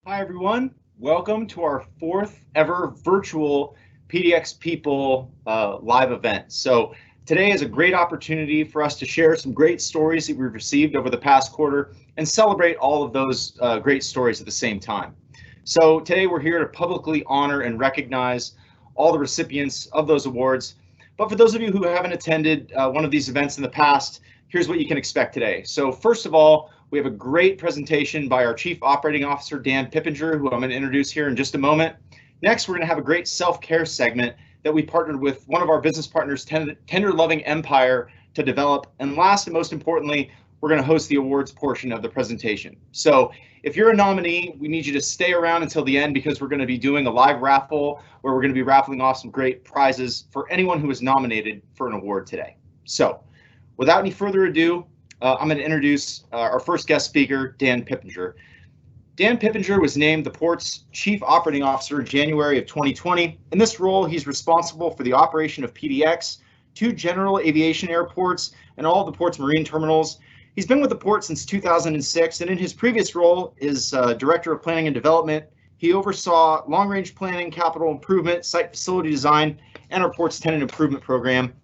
Hi, everyone. Welcome to our fourth ever virtual PDX People live event. So today is a great opportunity for us to share some great stories that we've received over the past quarter and celebrate all of those great stories at the same time. So today we're here to publicly honor and recognize all the recipients of those awards. But for those of you who haven't attended one of these events in the past, here's what you can expect today. So first of all, we have a great presentation by our Chief Operating Officer, Dan Pippinger, who I'm going to introduce here in just a moment. Next, we're going to have a great self-care segment that we partnered with one of our business partners, Tender Loving Empire, to develop. And last and most importantly, we're going to host the awards portion of the presentation. So if you're a nominee, we need you to stay around until the end because we're going to be doing a live raffle where we're going to be raffling off some great prizes for anyone who is nominated for an award today. So without any further ado, I'm going to introduce our first guest speaker, Dan Pippinger. Dan Pippinger was named the Port's Chief Operating Officer in January of 2020. In this role, he's responsible for the operation of PDX, 2 general aviation airports, and all of the Port's marine terminals. He's been with the Port since 2006, and in his previous role as Director of Planning and Development, he oversaw long-range planning, capital improvement, site facility design, and our Port's tenant improvement program.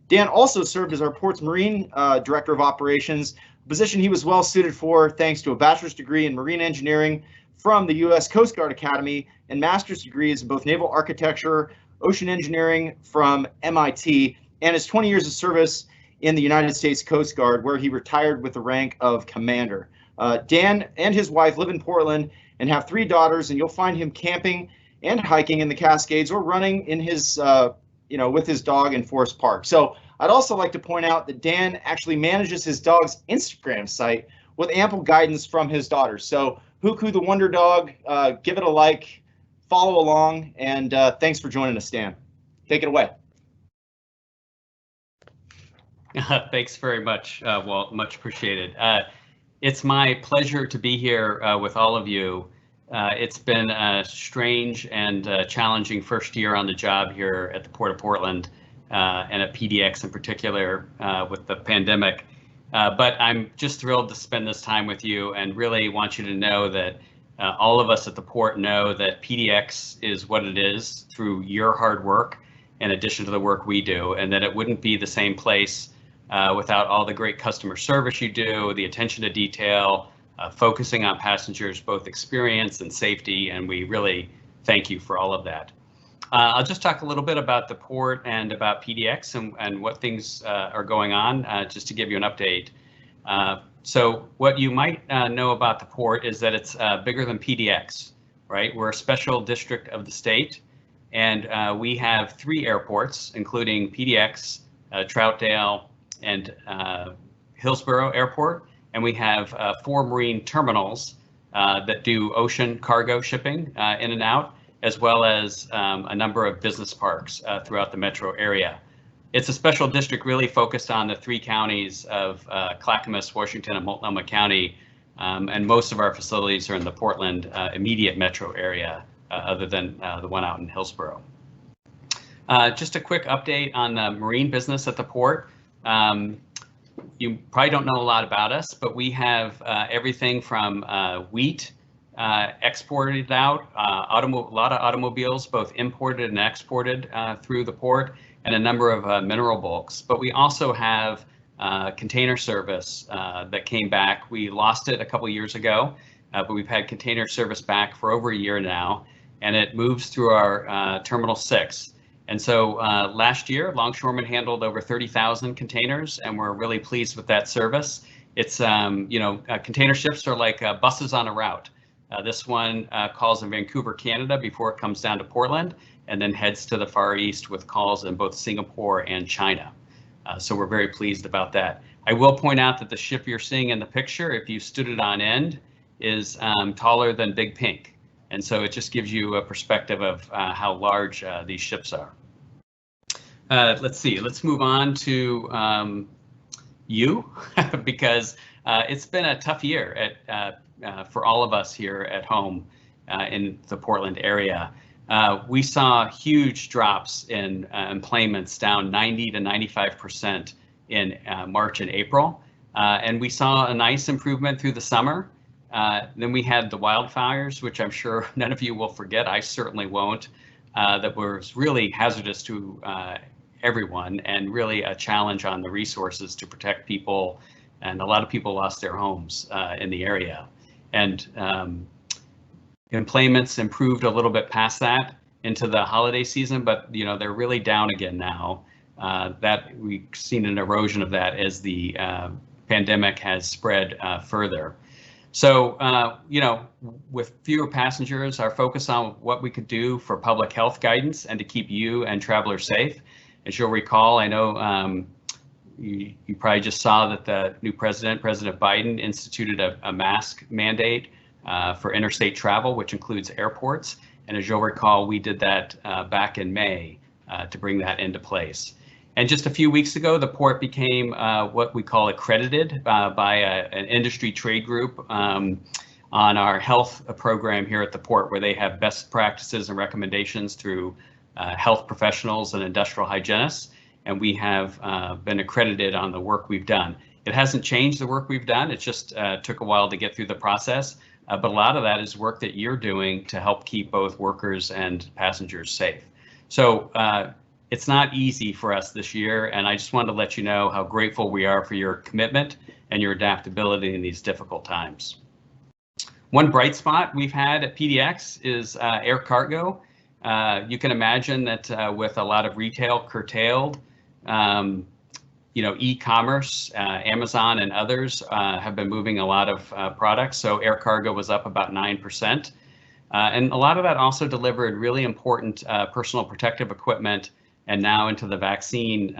Dan also served as our Port's Marine Director of Operations, a position he was well suited for thanks to a bachelor's degree in marine engineering from the U.S. Coast Guard Academy and master's degrees in both naval architecture, ocean engineering from MIT, and his 20 years of service in the United States Coast Guard, where he retired with the rank of commander. Dan and his wife live in Portland and have 3 daughters, and you'll find him camping and hiking in the Cascades or running in his with his dog in Forest Park. So I'd also like to point out that Dan actually manages his dog's Instagram site with ample guidance from his daughters. So Huku the Wonder Dog, give it a like, follow along, and thanks for joining us, Dan. Take it away. Thanks very much, Walt. Much appreciated. It's my pleasure to be here with all of you. It's been a strange and challenging first year on the job here at the Port of Portland and at PDX in particular with the pandemic. But I'm just thrilled to spend this time with you and really want you to know that all of us at the Port know that PDX is what it is through your hard work in addition to the work we do, and that it wouldn't be the same place without all the great customer service you do, the attention to detail, focusing on passengers, both experience and safety, and we really thank you for all of that. I'll just talk a little bit about the Port and about PDX and what things are going on, just to give you an update. So what you might know about the Port is that it's bigger than PDX, right? We're a special district of the state, and we have 3 airports, including PDX, Troutdale, and Hillsborough Airport. And we have 4 marine terminals that do ocean cargo shipping in and out, as well as a number of business parks throughout the metro area. It's a special district really focused on the 3 counties of Clackamas, Washington, and Multnomah County, and most of our facilities are in the Portland immediate metro area, other than the one out in Hillsborough. Just a quick update on the marine business at the Port. You probably don't know a lot about us, but we have everything from wheat exported out, a lot of automobiles, both imported and exported through the Port, and a number of mineral bulks. But we also have container service that came back. We lost it a couple years ago, but we've had container service back for over a year now, and it moves through our Terminal 6. And so last year, Longshoremen handled over 30,000 containers, and we're really pleased with that service. It's, container ships are like buses on a route. This one calls in Vancouver, Canada before it comes down to Portland, and then heads to the Far East with calls in both Singapore and China. So we're very pleased about that. I will point out that the ship you're seeing in the picture, if you stood it on end, is taller than Big Pink. And so it just gives you a perspective of how large these ships are. Let's see, let's move on to you, because it's been a tough year for all of us here at home in the Portland area. We saw huge drops in employments, down 90 to 95% in March and April. And we saw a nice improvement through the summer. Then we had the wildfires, which I'm sure none of you will forget. I certainly won't. That was really hazardous to everyone and really a challenge on the resources to protect people. And a lot of people lost their homes in the area. And employments improved a little bit past that into the holiday season, but they're really down again now. That we've seen an erosion of that as the pandemic has spread further. So, with fewer passengers, our focus on what we could do for public health guidance and to keep you and travelers safe. As you'll recall, I know you probably just saw that the new President Biden, instituted a mask mandate for interstate travel, which includes airports. And as you'll recall, we did that back in May to bring that into place. And just a few weeks ago, the port became what we call accredited by an industry trade group on our health program here at the port, where they have best practices and recommendations through health professionals and industrial hygienists. And we have been accredited on the work we've done. It hasn't changed the work we've done. It just took a while to get through the process. But a lot of that is work that you're doing to help keep both workers and passengers safe. So it's not easy for us this year, and I just wanted to let you know how grateful we are for your commitment and your adaptability in these difficult times. One bright spot we've had at PDX is air cargo. You can imagine that with a lot of retail curtailed, e-commerce, Amazon and others have been moving a lot of products. So air cargo was up about 9%. And a lot of that also delivered really important personal protective equipment and now into the vaccine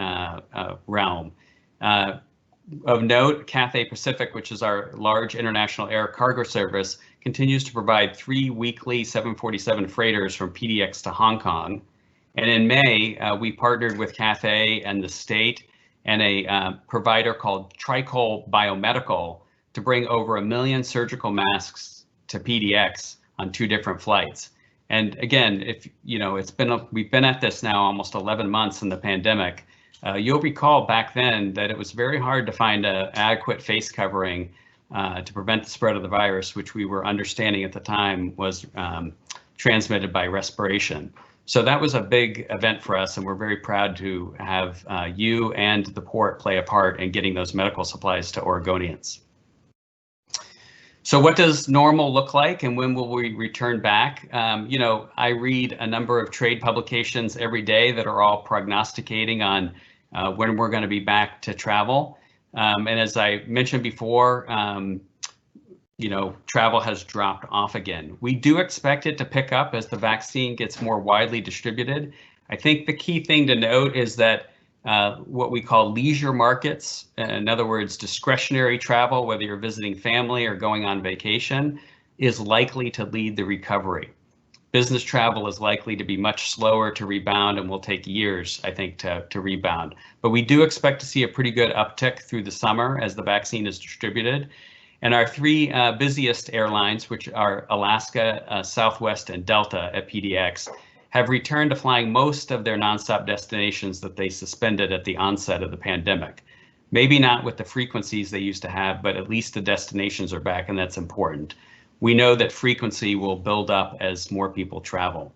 realm. Of note, Cathay Pacific, which is our large international air cargo service, continues to provide 3 weekly 747 freighters from PDX to Hong Kong. And in May, we partnered with Cathay and the state and a provider called Tricol Biomedical to bring over 1 million surgical masks to PDX on 2 different flights. And again, we've been at this now almost 11 months in the pandemic. You'll recall back then that it was very hard to find an adequate face covering to prevent the spread of the virus, which we were understanding at the time was transmitted by respiration. So that was a big event for us, and we're very proud to have you and the port play a part in getting those medical supplies to Oregonians. So what does normal look like, and when will we return back? I read a number of trade publications every day that are all prognosticating on when we're going to be back to travel. And as I mentioned before, travel has dropped off again. We do expect it to pick up as the vaccine gets more widely distributed. I think the key thing to note is that what we call leisure markets, in other words, discretionary travel, whether you're visiting family or going on vacation, is likely to lead the recovery. Business travel is likely to be much slower to rebound and will take years, I think, to rebound. But we do expect to see a pretty good uptick through the summer as the vaccine is distributed. And our 3 busiest airlines, which are Alaska, Southwest, and Delta at PDX, have returned to flying most of their nonstop destinations that they suspended at the onset of the pandemic. Maybe not with the frequencies they used to have, but at least the destinations are back, and that's important. We know that frequency will build up as more people travel.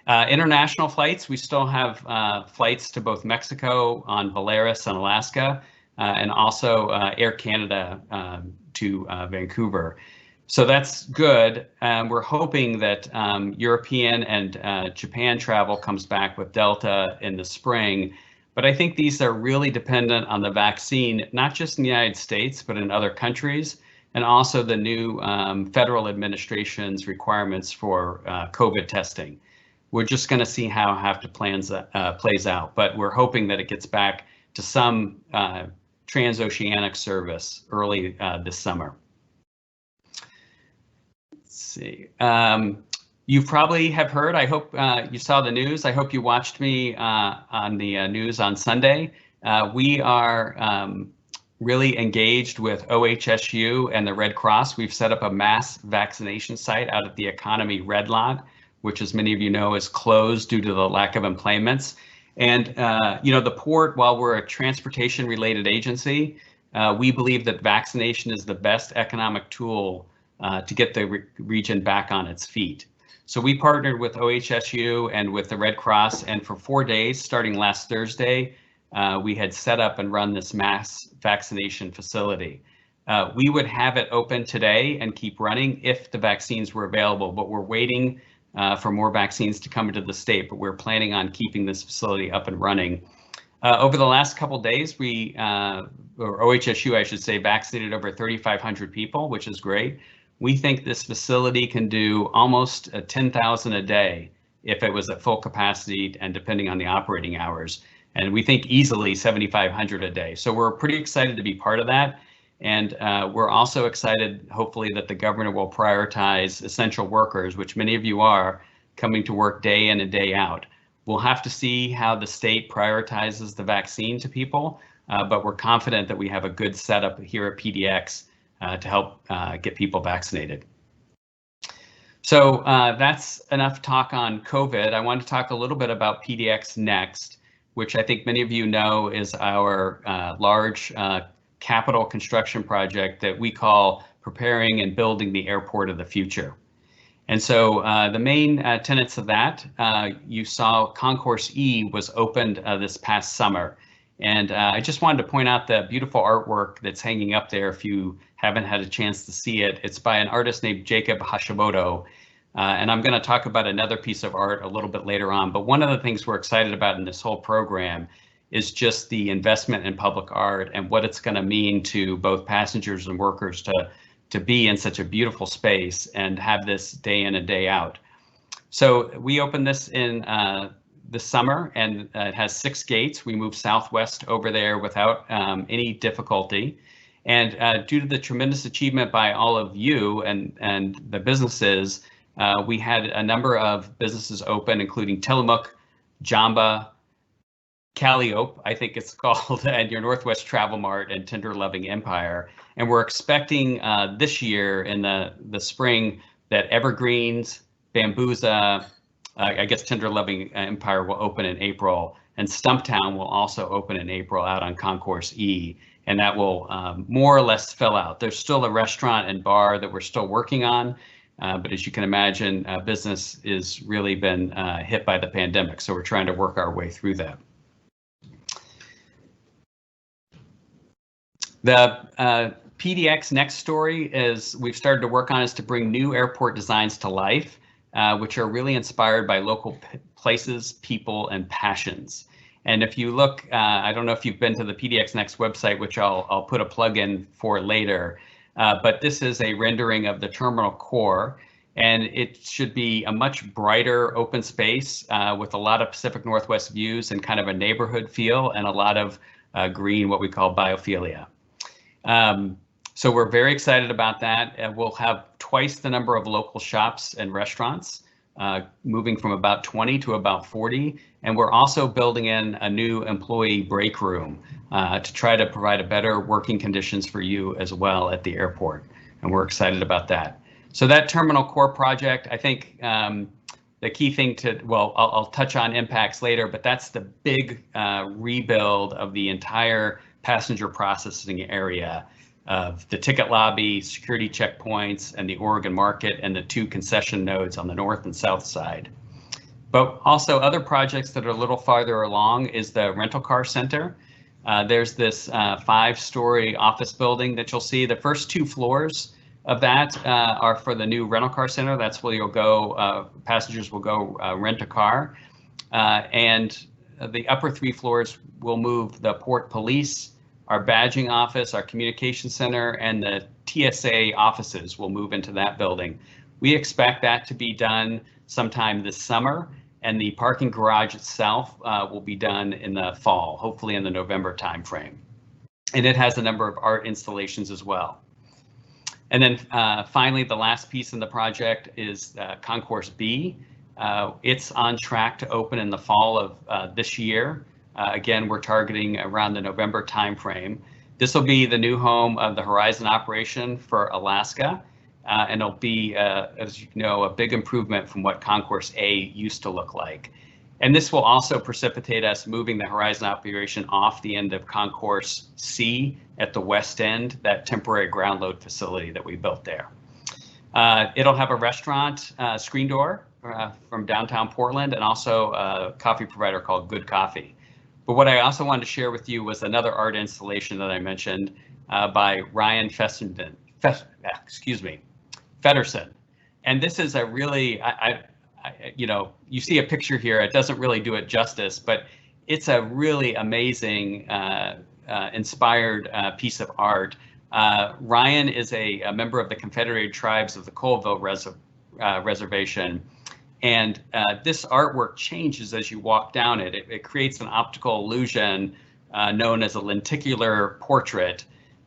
International flights, we still have flights to both Mexico on Volaris and Alaska, and also Air Canada to Vancouver. So that's good. We're hoping that European and Japan travel comes back with Delta in the spring. But I think these are really dependent on the vaccine, not just in the United States, but in other countries, and also the new federal administration's requirements for COVID testing. We're just going to see how plays out, but we're hoping that it gets back to some transoceanic service early this summer. See. You probably have heard, I hope you saw the news. I hope you watched me on the news on Sunday. We are really engaged with OHSU and the Red Cross. We've set up a mass vaccination site out at the Economy Red Lot, which, as many of you know, is closed due to the lack of employments. And, the port, while we're a transportation related agency, we believe that vaccination is the best economic tool to get the region back on its feet. So we partnered with OHSU and with the Red Cross, and for 4 days, starting last Thursday, we had set up and run this mass vaccination facility. We would have it open today and keep running if the vaccines were available, but we're waiting for more vaccines to come into the state, but we're planning on keeping this facility up and running. Over the last couple of days, or OHSU, I should say, vaccinated over 3,500 people, which is great. We think this facility can do almost 10,000 a day if it was at full capacity and depending on the operating hours. And we think easily 7,500 a day. So we're pretty excited to be part of that. And we're also excited, hopefully, that the governor will prioritize essential workers, which many of you are, coming to work day in and day out. We'll have to see how the state prioritizes the vaccine to people, but we're confident that we have a good setup here at PDX to help get people vaccinated. So that's enough talk on COVID. I want to talk a little bit about PDX Next, which I think many of you know is our large capital construction project that we call Preparing and Building the Airport of the Future. And so the main tenets of that, you saw Concourse E was opened this past summer. And I just wanted to point out the beautiful artwork that's hanging up there if you haven't had a chance to see it. It's by an artist named Jacob Hashimoto. And I'm going to talk about another piece of art a little bit later on. But one of the things we're excited about in this whole program is just the investment in public art and what it's going to mean to both passengers and workers to be in such a beautiful space and have this day in and day out. So we opened this in this summer, and it has 6 gates. We moved southwest over there without any difficulty. And due to the tremendous achievement by all of you and the businesses, we had a number of businesses open, including Tillamook, Jamba, Calliope, I think it's called, and your Northwest Travel Mart and Tender Loving Empire. And we're expecting this year in the spring that Evergreens, Bambuza, I guess Tender Loving Empire will open in April, and Stumptown will also open in April out on Concourse E, and that will more or less fill out. There's still a restaurant and bar that we're still working on, but as you can imagine, business has really been hit by the pandemic, so we're trying to work our way through that. The PDX Next story is we've started to work on is to bring new airport designs to life, which are really inspired by local places, people, and passions. And if you look, I don't know if you've been to the PDX Next website, which I'll put a plug in for later, but this is a rendering of the terminal core, and it should be a much brighter open space with a lot of Pacific Northwest views and kind of a neighborhood feel and a lot of green, what we call biophilia. So we're very excited about that. We'll have twice the number of local shops and restaurants, moving from about 20 to about 40. And we're also building in a new employee break room to try to provide better working conditions for you as well at the airport. And we're excited about that. So that terminal core project, I think the key thing I'll touch on impacts later, but that's the big rebuild of the entire passenger processing area of the ticket lobby, security checkpoints, and the Oregon Market, and the 2 concession nodes on the north and south side. But also other projects that are a little farther along is the rental car center. There's this 5-story office building that you'll see. The first 2 floors of that are for the new rental car center. That's where you'll go, passengers will go rent a car. And the upper 3 floors will move the port police, our badging office, our communication center, and the TSA offices will move into that building. We expect that to be done sometime this summer, and the parking garage itself will be done in the fall, hopefully in the November timeframe. And it has a number of art installations as well. And then finally, the last piece in the project is Concourse B. It's on track to open in the fall of this year. Again, we're targeting around the November timeframe. This will be the new home of the Horizon operation for Alaska, and it'll be, as you know, a big improvement from what Concourse A used to look like. And this will also precipitate us moving the Horizon operation off the end of Concourse C at the west end, that temporary ground load facility that we built there. It'll have a restaurant screen door from downtown Portland, and also a coffee provider called Good Coffee. But what I also wanted to share with you was another art installation that I mentioned by Ryan Fessenden, Feddersen. And this is a really, you see a picture here, it doesn't really do it justice, but it's a really amazing, inspired piece of art. Ryan is a member of the Confederated Tribes of the Colville Reservation. And this artwork changes as you walk down it. It creates an optical illusion known as a lenticular portrait.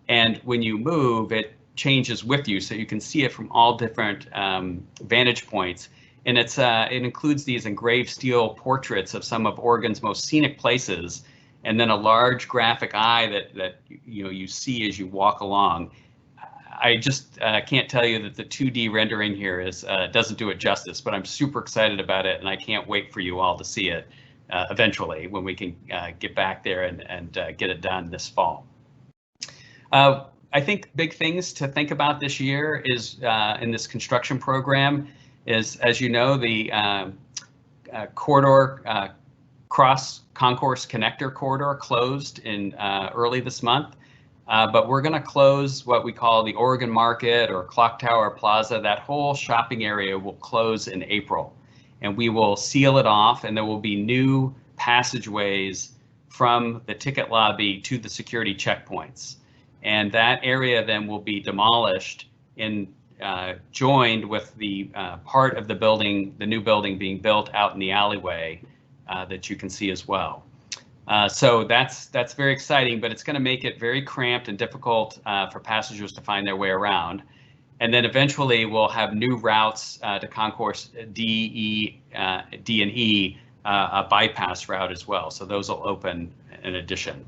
And when you move, it changes with you, so you can see it from all different vantage points. And it includes these engraved steel portraits of some of Oregon's most scenic places, and then a large graphic eye that you see as you walk along. I just can't tell you that the 2D rendering here doesn't do it justice, but I'm super excited about it, and I can't wait for you all to see it eventually when we can get back there and get it done this fall. I think big things to think about this year is in this construction program is, as you know, the corridor cross concourse connector corridor closed in early this month. But we're going to close what we call the Oregon Market or Clock Tower Plaza. That whole shopping area will close in April, and we will seal it off, and there will be new passageways from the ticket lobby to the security checkpoints. And that area then will be demolished and joined with the part of the building, the new building being built out in the alleyway that you can see as well. So that's very exciting, but it's going to make it very cramped and difficult for passengers to find their way around. And then eventually we'll have new routes to Concourse D and E, a bypass route as well. So those will open in addition.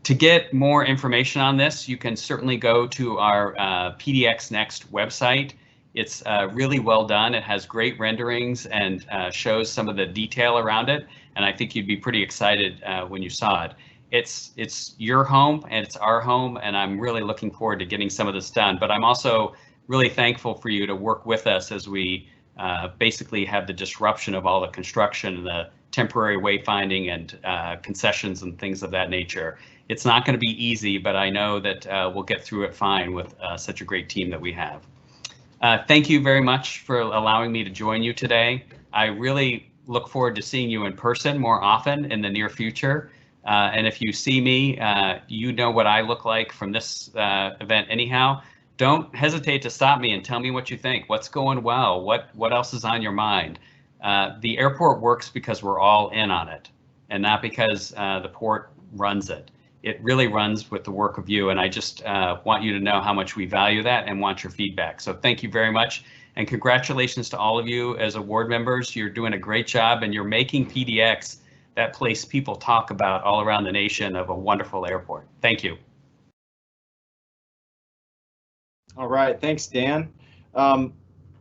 To get more information on this, you can certainly go to our PDX Next website. It's really well done. It has great renderings and shows some of the detail around it. And I think you'd be pretty excited when you saw it. It's your home and it's our home, and I'm really looking forward to getting some of this done. But I'm also really thankful for you to work with us as we basically have the disruption of all the construction and the temporary wayfinding and concessions and things of that nature. It's not going to be easy, but I know that we'll get through it fine with such a great team that we have. Thank you very much for allowing me to join you today. I really look forward to seeing you in person more often in the near future. And if you see me, you know what I look like from this event anyhow. Don't hesitate to stop me and tell me what you think. What's going well? What else is on your mind? The airport works because we're all in on it, and not because the port runs it. It really runs with the work of you, and I just want you to know how much we value that and want your feedback. So thank you very much, and congratulations to all of you as award members. You're doing a great job, and you're making PDX that place people talk about all around the nation of a wonderful airport. Thank you. All right, thanks, Dan.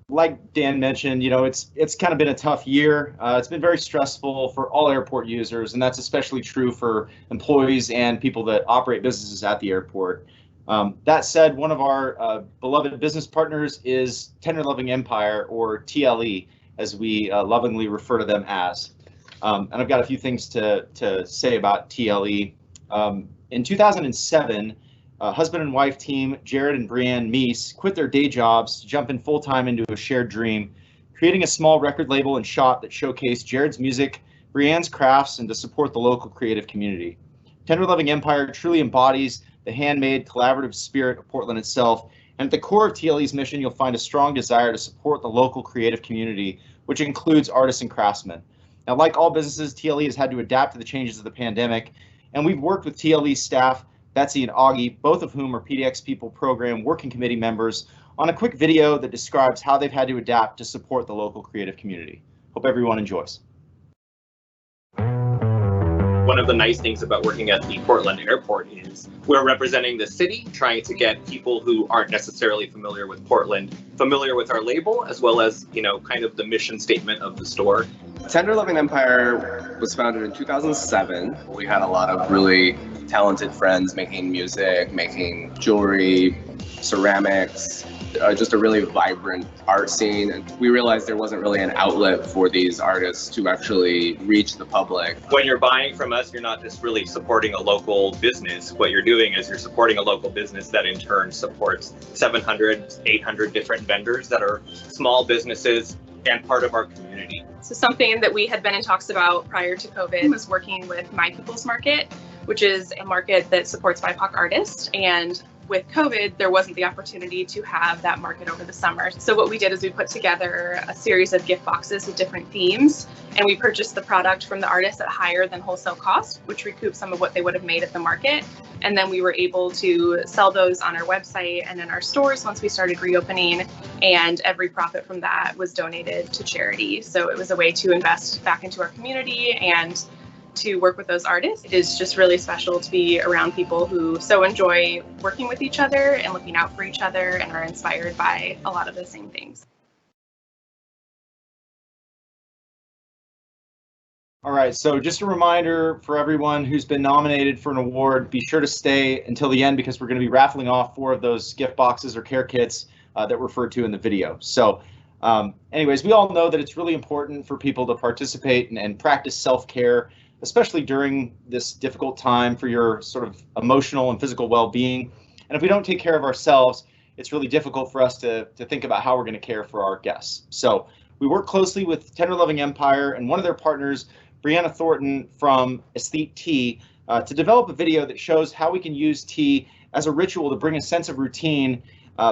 Like Dan mentioned, it's kind of been a tough year. It's been very stressful for all airport users, and that's especially true for employees and people that operate businesses at the airport. That said, one of our beloved business partners is Tender Loving Empire, or TLE, as we lovingly refer to them as. And I've got a few things to say about TLE. In 2007, husband and wife team Jared and Brianne Meese quit their day jobs to jump in full-time into a shared dream, creating a small record label and shop that showcased Jared's music, Brianne's crafts, and to support the local creative community. Tender Loving Empire truly embodies the handmade, collaborative spirit of Portland itself, and at the core of TLE's mission, you'll find a strong desire to support the local creative community, which includes artists and craftsmen. Now, like all businesses, TLE has had to adapt to the changes of the pandemic, and we've worked with TLE staff, Betsy and Augie, both of whom are PDX People Program Working Committee members, on a quick video that describes how they've had to adapt to support the local creative community. Hope everyone enjoys. One of the nice things about working at the Portland Airport is we're representing the city, trying to get people who aren't necessarily familiar with Portland familiar with our label, as well as, kind of the mission statement of the store. Tender Loving Empire was founded in 2007. We had a lot of really talented friends making music, making jewelry, ceramics, just a really vibrant art scene. And we realized there wasn't really an outlet for these artists to actually reach the public. When you're buying from us, you're not just really supporting a local business. What you're doing is you're supporting a local business that in turn supports 700, 800 different vendors that are small businesses and part of our community. So something that we had been in talks about prior to COVID was working with My People's Market, which is a market that supports BIPOC artists. And with COVID, there wasn't the opportunity to have that market over the summer. So what we did is we put together a series of gift boxes with different themes, and we purchased the product from the artists at higher than wholesale cost, which recouped some of what they would have made at the market. And then we were able to sell those on our website and in our stores once we started reopening, and every profit from that was donated to charity. So it was a way to invest back into our community and to work with those artists. It is just really special to be around people who so enjoy working with each other and looking out for each other and are inspired by a lot of the same things. All right, so just a reminder for everyone who's been nominated for an award, be sure to stay until the end because we're going to be raffling off 4 of those gift boxes or care kits that were referred to in the video. So anyways, we all know that it's really important for people to participate and practice self-care, especially during this difficult time for your sort of emotional and physical well-being. And if we don't take care of ourselves, it's really difficult for us to think about how we're going to care for our guests. So we work closely with Tender Loving Empire and one of their partners, Brianna Thornton from Aesthete Tea, to develop a video that shows how we can use tea as a ritual to bring a sense of routine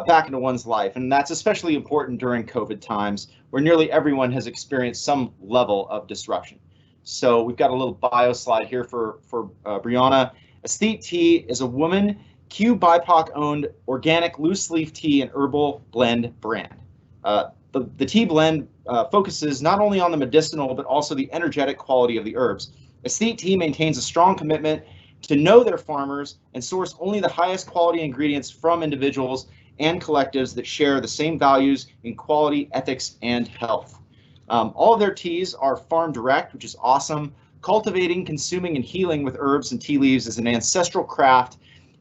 back into one's life. And that's especially important during COVID times where nearly everyone has experienced some level of disruption. So we've got a little bio slide here for Brianna. Aesthete Tea is a woman, Q BIPOC owned organic loose leaf tea and herbal blend brand. The tea blend focuses not only on the medicinal, but also the energetic quality of the herbs. Aesthete Tea maintains a strong commitment to know their farmers and source only the highest quality ingredients from individuals and collectives that share the same values in quality, ethics, and health. All of their teas are farm direct, which is awesome. Cultivating, consuming, and healing with herbs and tea leaves is an ancestral craft,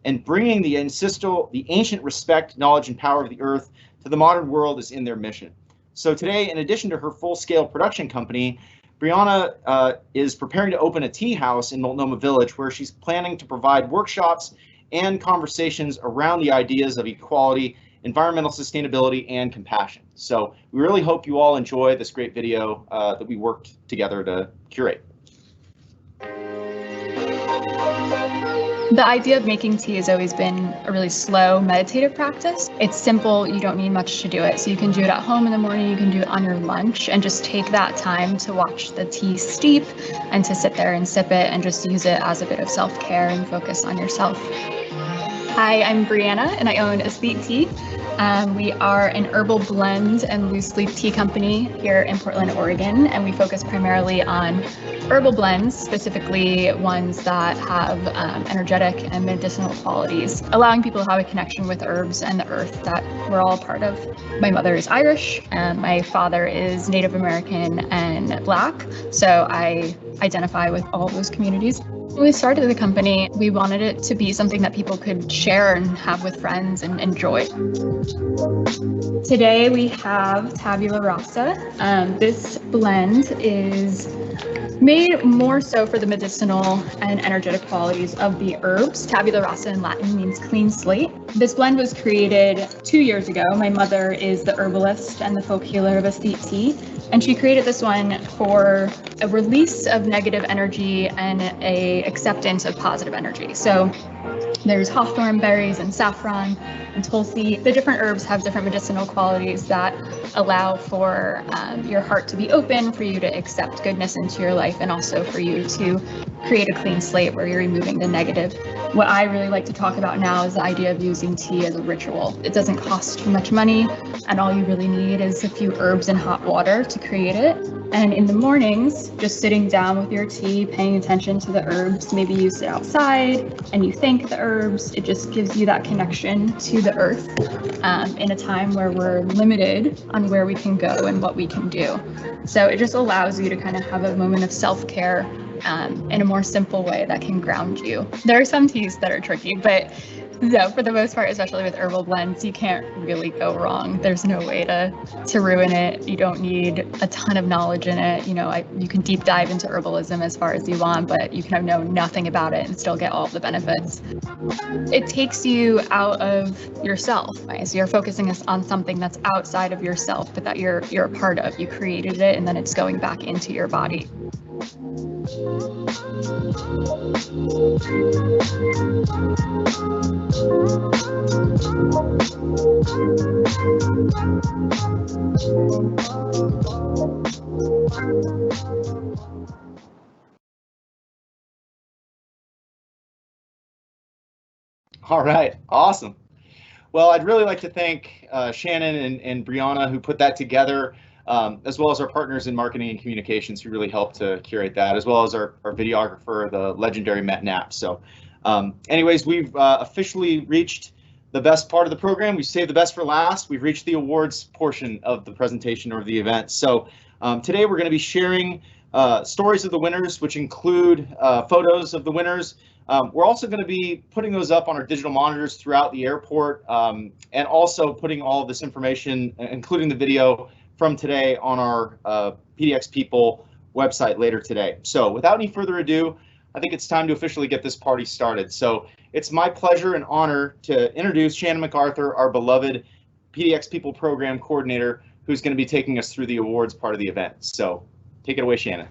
and bringing the ancient respect, knowledge, and power of the earth to the modern world is in their mission. So today, in addition to her full-scale production company, Brianna is preparing to open a tea house in Multnomah Village where she's planning to provide workshops and conversations around the ideas of equality, environmental sustainability, and compassion. So we really hope you all enjoy this great video that we worked together to curate. The idea of making tea has always been a really slow, meditative practice. It's simple, you don't need much to do it. So you can do it at home in the morning, you can do it on your lunch, and just take that time to watch the tea steep and to sit there and sip it and just use it as a bit of self-care and focus on yourself. Hi, I'm Brianna and I own Aesthete Tea. We are an herbal blend and loose leaf tea company here in Portland, Oregon, and we focus primarily on herbal blends, specifically ones that have energetic and medicinal qualities, allowing people to have a connection with herbs and the earth that we're all a part of. My mother is Irish and my father is Native American and Black, so I identify with all of those communities. When we started the company, we wanted it to be something that people could share and have with friends and enjoy. Today we have Tabula Rasa. This blend is made more so for the medicinal and energetic qualities of the herbs. Tabula Rasa in Latin means clean slate. This blend was created 2 years ago. My mother is the herbalist and the folk healer of Aesthete Tea, and she created this one for a release of negative energy and a acceptance of positive energy. So there's hawthorn berries and saffron and tulsi. The different herbs have different medicinal qualities that allow for your heart to be open, for you to accept goodness into your life, and also for you to create a clean slate where you're removing the negative. What I really like to talk about now is the idea of using tea as a ritual. It doesn't cost too much money, and all you really need is a few herbs and hot water to create it. And in the mornings, just sitting down with your tea, paying attention to the herbs. Maybe you sit outside and you thank the herbs. It just gives you that connection to the earth in a time where we're limited on where we can go and what we can do. So it just allows you to kind of have a moment of self-care in a more simple way that can ground you. There are some teas that are tricky, but So for the most part, especially with herbal blends, you can't really go wrong. There's no way to ruin it. You don't need a ton of knowledge in it. You know, you can deep dive into herbalism as far as you want, but you can know nothing about it and still get all of the benefits. It takes you out of yourself, right? So you're focusing on something that's outside of yourself, but that you're a part of. You created it, and then it's going back into your body. All right, awesome. Well, I'd really like to thank Shannon and Brianna who put that together, as well as our partners in marketing and communications who really helped to curate that, as well as our videographer, the legendary Matt Knapp. So anyways, we've officially reached the best part of the program. We saved the best for last. We've reached the awards portion of the presentation or the event. So today we're going to be sharing stories of the winners, which include photos of the winners. We're also going to be putting those up on our digital monitors throughout the airport, and also putting all of this information, including the video from today, on our PDX People website later today. So without any further ado, I think it's time to officially get this party started. So it's my pleasure and honor to introduce Shannon MacArthur, our beloved PDX People Program Coordinator, who's going to be taking us through the awards part of the event. So take it away, Shannon.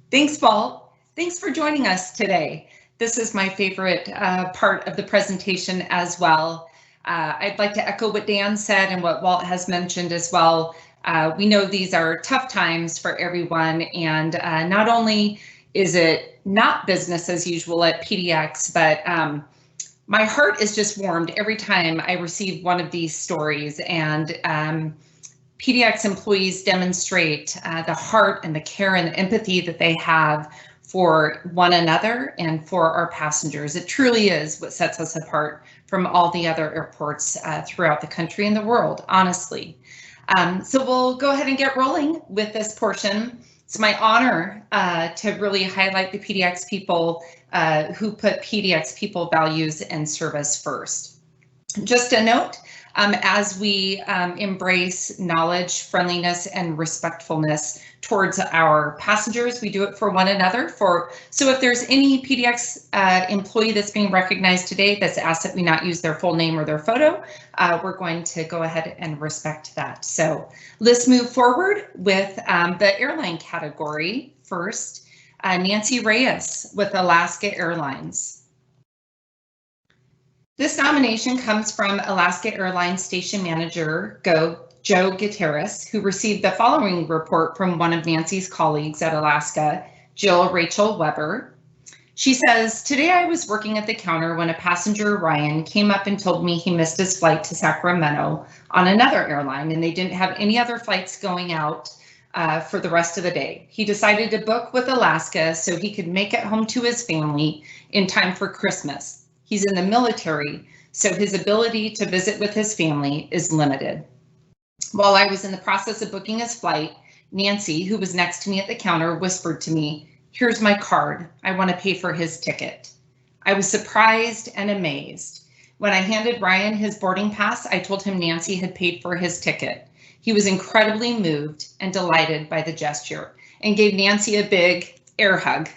Thanks, Paul. Thanks for joining us today. This is my favorite part of the presentation as well. I'd like to echo what Dan said and what Walt has mentioned as well. We know these are tough times for everyone, and not only is it not business as usual at PDX, but my heart is just warmed every time I receive one of these stories, and PDX employees demonstrate the heart and the care and the empathy that they have for one another and for our passengers. It truly is what sets us apart from all the other airports throughout the country and the world, honestly. So we'll go ahead and get rolling with this portion. It's my honor to really highlight the PDX people who put PDX people values and service first. Just a note, as we embrace knowledge, friendliness, and respectfulness towards our passengers, we do it for one another. So if there's any PDX employee that's being recognized today that's asked that we not use their full name or their photo, we're going to go ahead and respect that. So let's move forward with the airline category first. Nancy Reyes with Alaska Airlines. This nomination comes from Alaska Airlines Station Manager Joe Gutierrez, who received the following report from one of Nancy's colleagues at Alaska, Jill Rachel Weber. She says, "Today I was working at the counter when a passenger, Ryan, came up and told me he missed his flight to Sacramento on another airline and they didn't have any other flights going out for the rest of the day. He decided to book with Alaska so he could make it home to his family in time for Christmas. He's in the military, so his ability to visit with his family is limited. While I was in the process of booking his flight, Nancy, who was next to me at the counter, whispered to me, 'Here's my card. I want to pay for his ticket.' I was surprised and amazed. When I handed Ryan his boarding pass, I told him Nancy had paid for his ticket. He was incredibly moved and delighted by the gesture and gave Nancy a big air hug,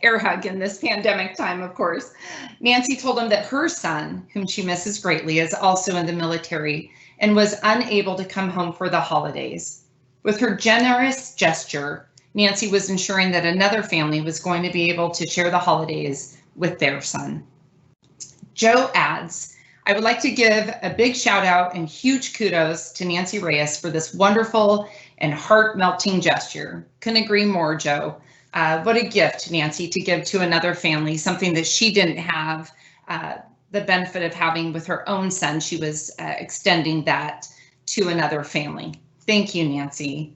air hug in this pandemic time, of course. Nancy told him that her son, whom she misses greatly, is also in the military and was unable to come home for the holidays. With her generous gesture, Nancy was ensuring that another family was going to be able to share the holidays with their son." Joe adds, "I would like to give a big shout out and huge kudos to Nancy Reyes for this wonderful and heart-melting gesture. Couldn't agree more, Joe. What a gift, Nancy, to give to another family, something that she didn't have the benefit of having with her own son. She was extending that to another family. Thank you, Nancy."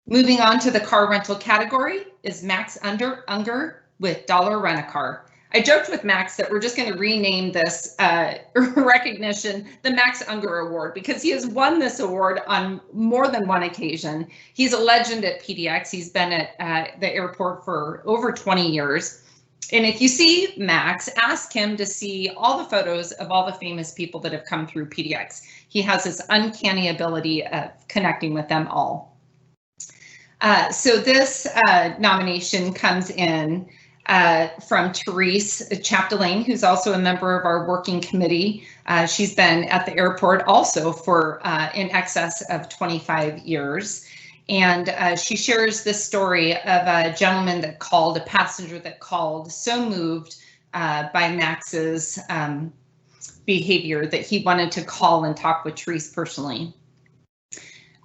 Moving on to the car rental category is Max Unger with Dollar Rent-A-Car. I joked with Max that we're just going to rename this recognition the Max Unger Award because he has won this award on more than one occasion. He's a legend at PDX. He's been at the airport for over 20 years. And if you see Max, ask him to see all the photos of all the famous people that have come through PDX. He has this uncanny ability of connecting with them all. So this nomination comes in from Therese Chapdelaine, who's also a member of our working committee. She's been at the airport also for in excess of 25 years. And she shares this story of a gentleman that called, a passenger that called, so moved by Max's behavior that he wanted to call and talk with Therese personally.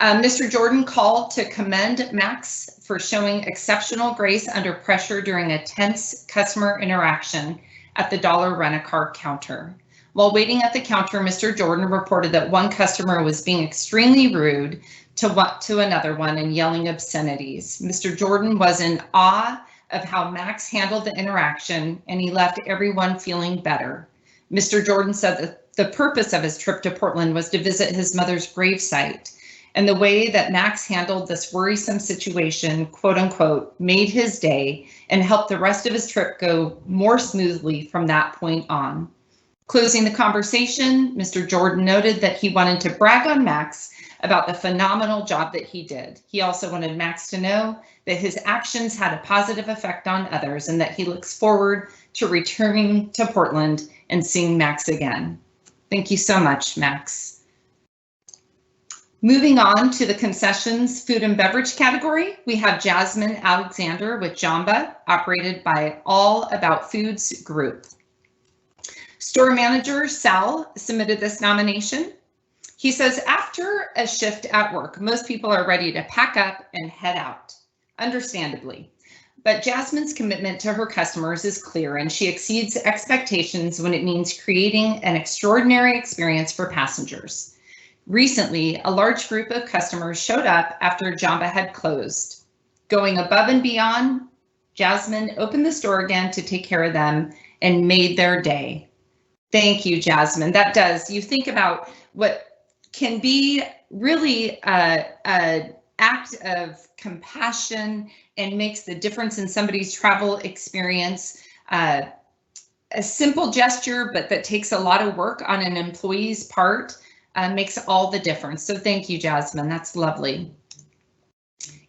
Mr. Jordan called to commend Max for showing exceptional grace under pressure during a tense customer interaction at the Dollar Rent-A-Car counter. While waiting at the counter, Mr. Jordan reported that one customer was being extremely rude to another one and yelling obscenities. Mr. Jordan was in awe of how Max handled the interaction, and he left everyone feeling better. Mr. Jordan said that the purpose of his trip to Portland was to visit his mother's gravesite, and the way that Max handled this worrisome situation, quote unquote, made his day and helped the rest of his trip go more smoothly from that point on. Closing the conversation, Mr. Jordan noted that he wanted to brag on Max about the phenomenal job that he did. He also wanted Max to know that his actions had a positive effect on others and that he looks forward to returning to Portland and seeing Max again. Thank you so much, Max. Moving on to the concessions food and beverage category, we have Jasmine Alexander with Jamba, operated by All About Foods Group. Store manager Sal submitted this nomination. He says, after a shift at work, most people are ready to pack up and head out, understandably. But Jasmine's commitment to her customers is clear, and she exceeds expectations when it means creating an extraordinary experience for passengers. Recently, a large group of customers showed up after Jamba had closed. Going above and beyond, Jasmine opened the store again to take care of them and made their day. Thank you, Jasmine. That does. You think about what can be really an act of compassion and makes the difference in somebody's travel experience. A simple gesture, but that takes a lot of work on an employee's part. Makes all the difference. So thank you, Jasmine. That's lovely.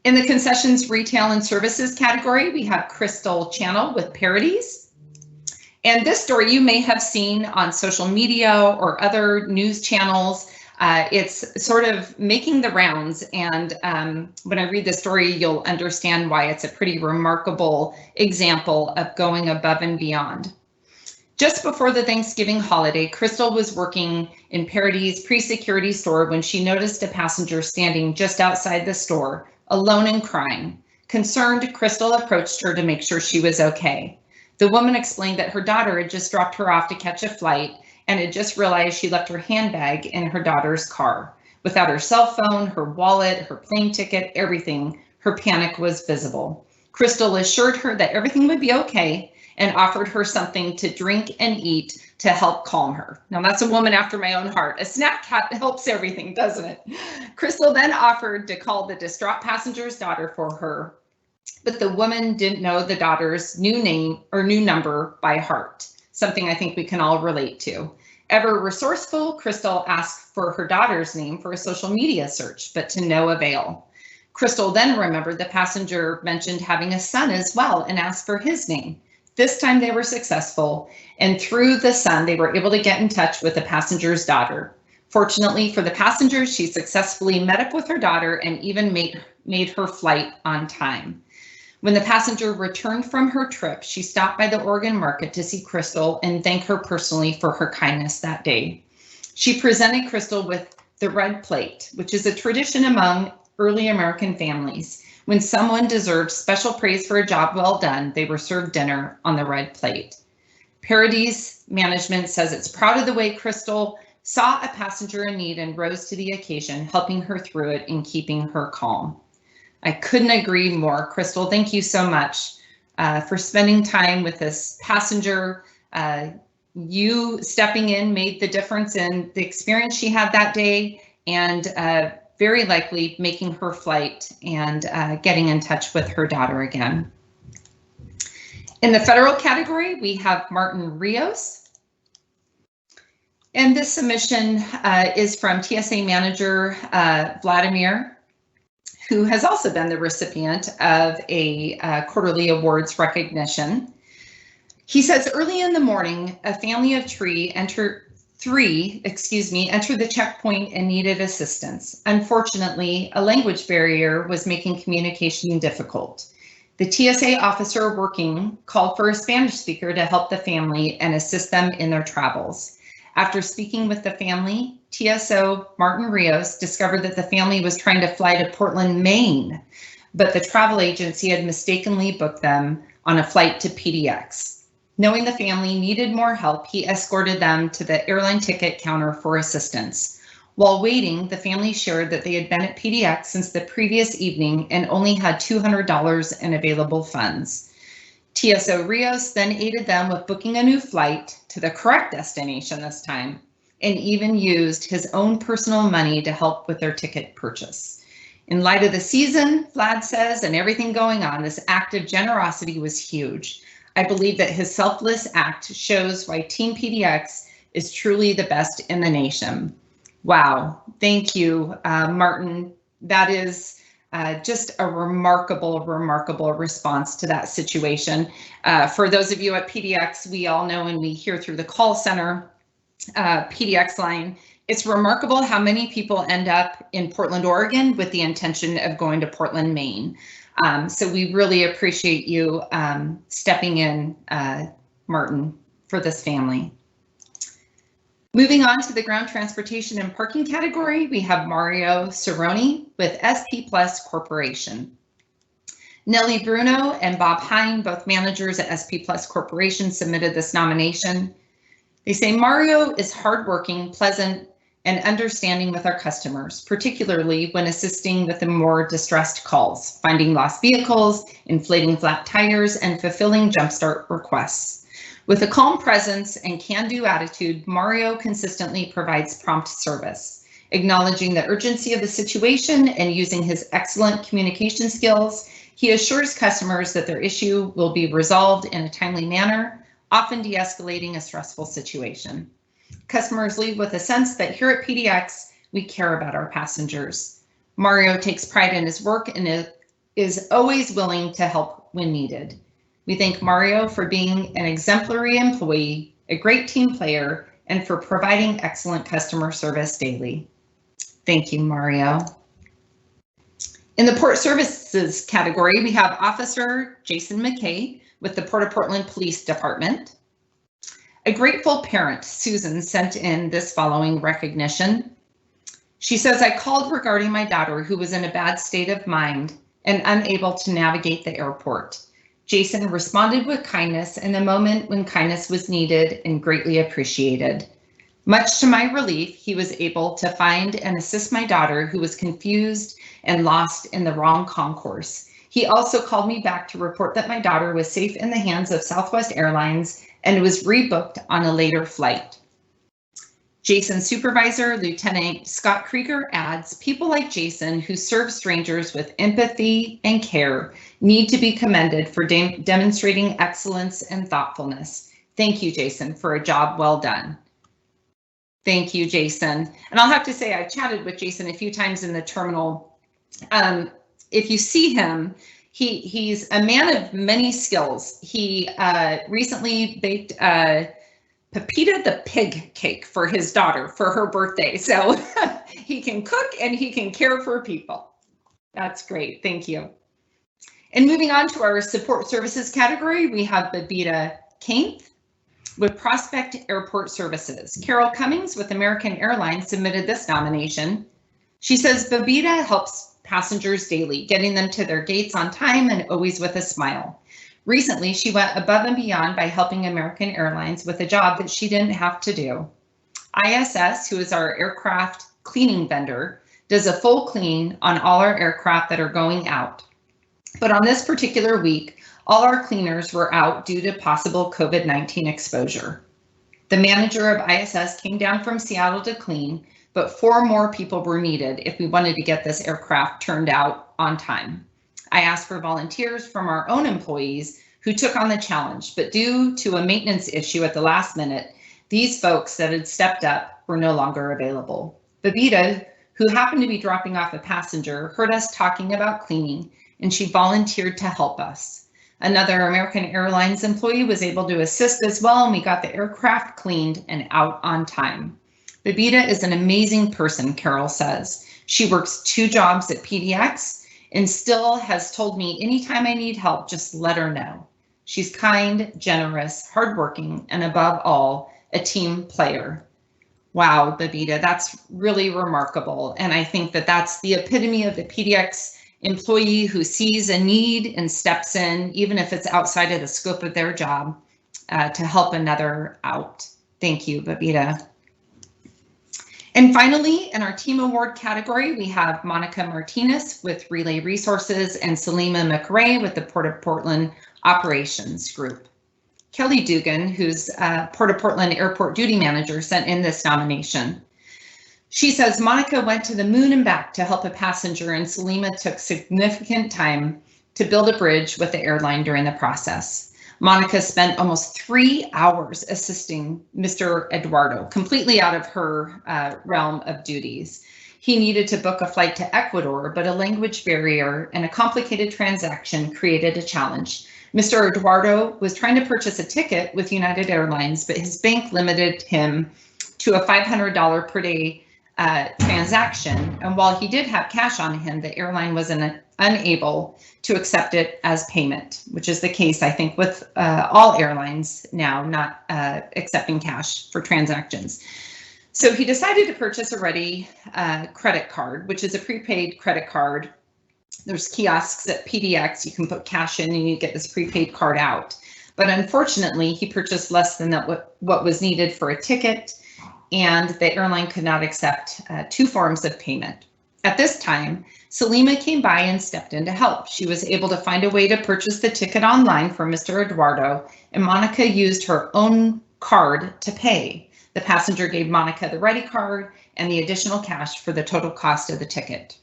In the concessions, retail and services category, we have Crystal Channel with Parodies. And this story you may have seen on social media or other news channels. It's sort of making the rounds. And when I read the story, you'll understand why it's a pretty remarkable example of going above and beyond. Just before the Thanksgiving holiday, Crystal was working in Parody's pre-security store when she noticed a passenger standing just outside the store, alone and crying. Concerned, Crystal approached her to make sure she was okay. The woman explained that her daughter had just dropped her off to catch a flight and had just realized she left her handbag in her daughter's car. Without her cell phone, her wallet, her plane ticket, everything, her panic was visible. Crystal assured her that everything would be okay and offered her something to drink and eat to help calm her. Now that's a woman after my own heart. A snack helps everything, doesn't it? Crystal then offered to call the distraught passenger's daughter for her, but the woman didn't know the daughter's new name or new number by heart, something I think we can all relate to. Ever resourceful, Crystal asked for her daughter's name for a social media search, but to no avail. Crystal then remembered the passenger mentioned having a son as well and asked for his name. This time they were successful, and through the son, they were able to get in touch with the passenger's daughter. Fortunately for the passenger, she successfully met up with her daughter and even made her flight on time. When the passenger returned from her trip, she stopped by the Oregon Market to see Crystal and thank her personally for her kindness that day. She presented Crystal with the red plate, which is a tradition among early American families. When someone deserved special praise for a job well done, they were served dinner on the red plate. Parody's management says it's proud of the way Crystal saw a passenger in need and rose to the occasion, helping her through it and keeping her calm. I couldn't agree more. Crystal, thank you so much for spending time with this passenger. You stepping in made the difference in the experience she had that day, and very likely making her flight and getting in touch with her daughter again. In the federal category, we have Martin Rios. And this submission is from TSA manager Vladimir, who has also been the recipient of a quarterly awards recognition. He says, early in the morning, a family of three entered the checkpoint and needed assistance. Unfortunately, a language barrier was making communication difficult. The TSA officer working called for a Spanish speaker to help the family and assist them in their travels. After speaking with the family, TSO Martin Rios discovered that the family was trying to fly to Portland, Maine, but the travel agency had mistakenly booked them on a flight to PDX. Knowing the family needed more help, he escorted them to the airline ticket counter for assistance. While waiting, the family shared that they had been at PDX since the previous evening and only had $200 in available funds. TSO Rios then aided them with booking a new flight to the correct destination this time, and even used his own personal money to help with their ticket purchase. In light of the season, Vlad says, and everything going on, this act of generosity was huge. I believe that his selfless act shows why Team PDX is truly the best in the nation. Wow, thank you, Martin. That is just a remarkable response to that situation. For those of you at PDX, we all know and we hear through the call center PDX line, it's remarkable how many people end up in Portland, Oregon with the intention of going to Portland, Maine. So we really appreciate you stepping in, Martin, for this family. Moving on to the ground transportation and parking category, we have Mario Cerrone with SP Plus Corporation. Nellie Bruno and Bob Hine, both managers at SP Plus Corporation, submitted this nomination. They say Mario is hardworking, pleasant, and understanding with our customers, particularly when assisting with the more distressed calls, finding lost vehicles, inflating flat tires, and fulfilling jumpstart requests. With a calm presence and can-do attitude, Mario consistently provides prompt service, acknowledging the urgency of the situation and using his excellent communication skills. He assures customers that their issue will be resolved in a timely manner, often de-escalating a stressful situation. Customers leave with a sense that here at PDX, we care about our passengers. Mario takes pride in his work and is always willing to help when needed. We thank Mario for being an exemplary employee, a great team player, and for providing excellent customer service daily. Thank you, Mario. In the Port Services category, we have Officer Jason McKay with the Port of Portland Police Department. A grateful parent, Susan, sent in this following recognition. She says, I called regarding my daughter who was in a bad state of mind and unable to navigate the airport. Jason responded with kindness in a moment when kindness was needed and greatly appreciated. Much to my relief, he was able to find and assist my daughter who was confused and lost in the wrong concourse. He also called me back to report that my daughter was safe in the hands of Southwest Airlines and was rebooked on a later flight. Jason's supervisor, Lieutenant Scott Krieger, adds, people like Jason who serve strangers with empathy and care need to be commended for demonstrating excellence and thoughtfulness. Thank you, Jason, for a job well done. Thank you, Jason. And I'll have to say, I've chatted with Jason a few times in the terminal. If you see him, he's a man of many skills. He recently baked Pepita the pig cake for his daughter for her birthday. So he can cook and he can care for people. That's great. Thank you. And moving on to our support services category, we have Babita Kainth with Prospect Airport Services. Carol Cummings with American Airlines submitted this nomination. She says Babita helps passengers daily, getting them to their gates on time and always with a smile. Recently, she went above and beyond by helping American Airlines with a job that she didn't have to do. ISS, who is our aircraft cleaning vendor, does a full clean on all our aircraft that are going out. But on this particular week, all our cleaners were out due to possible COVID-19 exposure. The manager of ISS came down from Seattle to clean, but 4 more people were needed if we wanted to get this aircraft turned out on time. I asked for volunteers from our own employees who took on the challenge, but due to a maintenance issue at the last minute, these folks that had stepped up were no longer available. Babita, who happened to be dropping off a passenger, heard us talking about cleaning, and she volunteered to help us. Another American Airlines employee was able to assist as well, and we got the aircraft cleaned and out on time. Babita is an amazing person, Carol says. She works 2 jobs at PDX and still has told me anytime I need help, just let her know. She's kind, generous, hardworking, and above all, a team player. Wow, Babita, that's really remarkable. And I think that that's the epitome of the PDX employee who sees a need and steps in, even if it's outside of the scope of their job, to help another out. Thank you, Babita. And finally, in our team award category, we have Monica Martinez with Relay Resources and Salima McRae with the Port of Portland Operations Group. Kelly Dugan, who's Port of Portland Airport Duty Manager, sent in this nomination. She says Monica went to the moon and back to help a passenger, and Salima took significant time to build a bridge with the airline during the process. Monica spent almost 3 hours assisting Mr. Eduardo, completely out of her realm of duties. He needed to book a flight to Ecuador, but a language barrier and a complicated transaction created a challenge. Mr. Eduardo was trying to purchase a ticket with United Airlines, but his bank limited him to a $500 per day transaction. And while he did have cash on him, the airline was unable to accept it as payment, which is the case, I think, with all airlines now not accepting cash for transactions. So he decided to purchase a Ready credit card, which is a prepaid credit card. There's kiosks at PDX, you can put cash in and you get this prepaid card out. But unfortunately, he purchased less than what was needed for a ticket, and the airline could not accept 2 forms of payment. At this time, Salima came by and stepped in to help. She was able to find a way to purchase the ticket online for Mr. Eduardo, and Monica used her own card to pay. The passenger gave Monica the Ready card and the additional cash for the total cost of the ticket.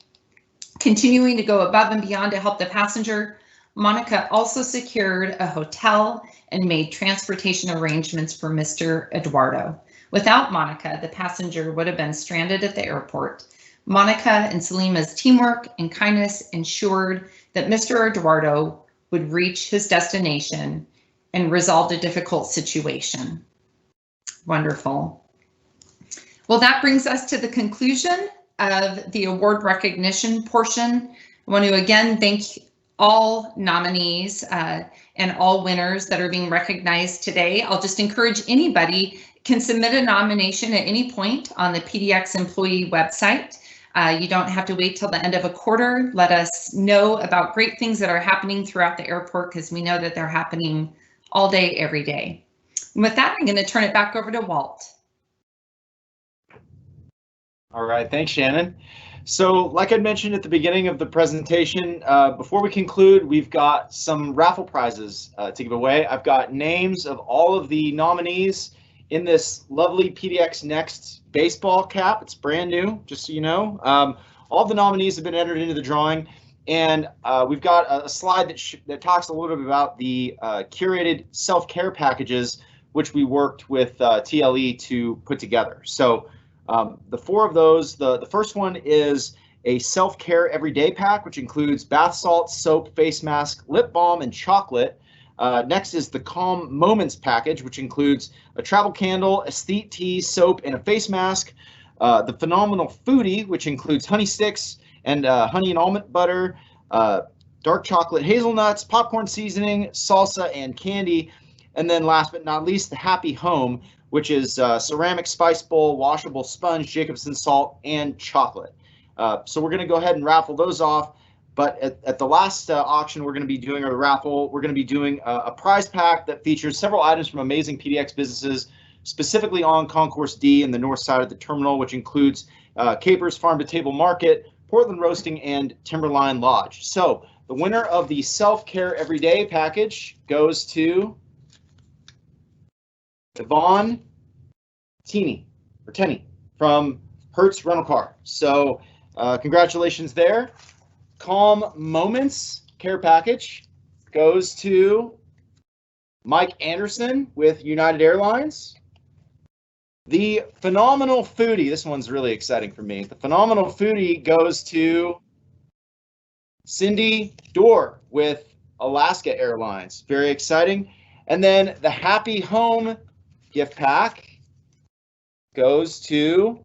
Continuing to go above and beyond to help the passenger, Monica also secured a hotel and made transportation arrangements for Mr. Eduardo. Without Monica, the passenger would have been stranded at the airport. Monica and Salima's teamwork and kindness ensured that Mr. Eduardo would reach his destination and resolve a difficult situation. Wonderful. Well, that brings us to the conclusion of the award recognition portion. I want to again thank all nominees and all winners that are being recognized today. I'll just encourage anybody can submit a nomination at any point on the PDX employee website. You don't have to wait till the end of a quarter. Let us know about great things that are happening throughout the airport, because we know that they're happening all day, every day. And with that, I'm going to turn it back over to Walt. All right, thanks, Shannon. So like I mentioned at the beginning of the presentation, before we conclude, we've got some raffle prizes to give away. I've got names of all of the nominees in this lovely PDX Next baseball cap. It's brand new, just so you know. All the nominees have been entered into the drawing, and we've got a slide that talks a little bit about the curated self-care packages, which we worked with TLE to put together. So the 4 of those, the first one is a self-care everyday pack, which includes bath salts, soap, face mask, lip balm, and chocolate. Next is the Calm Moments package, which includes a travel candle, aesthete tea, soap, and a face mask. The Phenomenal Foodie, which includes honey sticks and honey and almond butter, dark chocolate hazelnuts, popcorn seasoning, salsa, and candy. And then last but not least, the Happy Home, which is ceramic spice bowl, washable sponge, Jacobson salt, and chocolate. So we're going to go ahead and raffle those off. But at the last auction we're going to be doing, or the raffle, we're going to be doing a prize pack that features several items from amazing PDX businesses, specifically on Concourse D and the north side of the terminal, which includes Capers Farm to Table Market, Portland Roasting, and Timberline Lodge. So the winner of the Self-Care Everyday package goes to Yvonne Tenney from Hertz Rental Car. So congratulations there. Calm Moments care package goes to Mike Anderson with United Airlines. The Phenomenal Foodie, this one's really exciting for me. The Phenomenal Foodie goes to Cindy Dorr with Alaska Airlines. Very exciting. And then the Happy Home gift pack goes to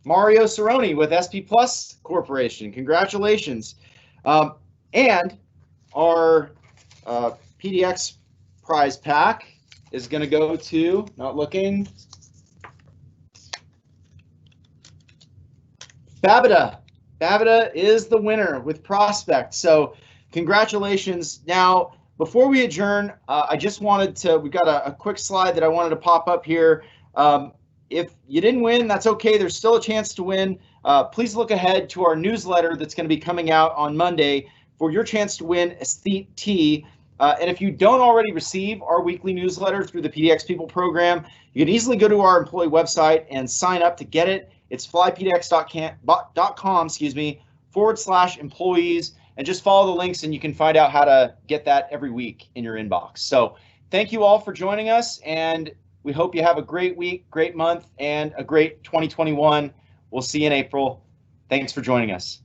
Mario Cerrone with SP Plus Corporation. Congratulations. And our PDX prize pack is going to go to, not looking, Babida. Babida is the winner with Prospect. So congratulations. Now, before we adjourn, I just wanted to, we've got a quick slide that I wanted to pop up here. If you didn't win, that's okay. There's still a chance to win. Please look ahead to our newsletter that's going to be coming out on Monday for your chance to win Aesthete Tea. And if you don't already receive our weekly newsletter through the PDX People program, you can easily go to our employee website and sign up to get it. It's flypdx.com/employees, and just follow the links and you can find out how to get that every week in your inbox. So thank you all for joining us, and we hope you have a great week, great month, and a great 2021. We'll see you in April. Thanks for joining us.